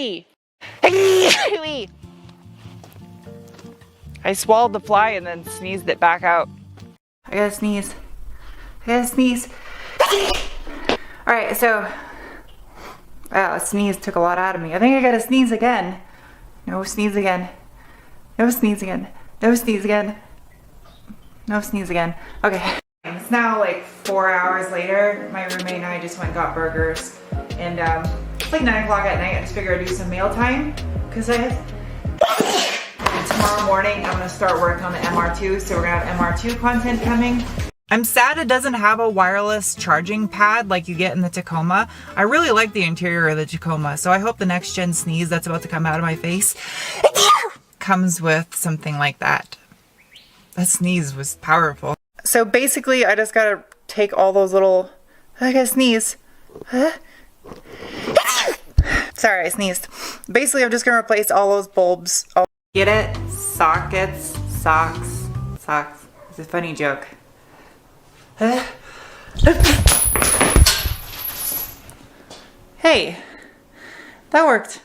Wee. Wee. I swallowed the fly and then sneezed it back out. I gotta sneeze. I gotta sneeze. Alright, so... Wow, a sneeze took a lot out of me. I think I gotta sneeze again. No, sneeze again. No, sneeze again. No, sneeze again. No, sneeze again. Okay. It's now like 4 hours later. My roommate and I just went and got burgers. And it's like 9 o'clock at night. I just figured I'd do some meal time. Because I have... Tomorrow morning, I'm gonna start work on the MR2. So we're gonna have MR2 content coming. I'm sad it doesn't have a wireless charging pad like you get in the Tacoma. I really like the interior of the Tacoma. So I hope the next gen sneeze that's about to come out of my face comes with something like that. That sneeze was powerful. So basically, I just gotta take all those little... I gotta sneeze. Sorry, I sneezed. Basically, I'm just gonna replace all those bulbs. Get it? Sockets, socks, socks. It's a funny joke. Hey, that worked.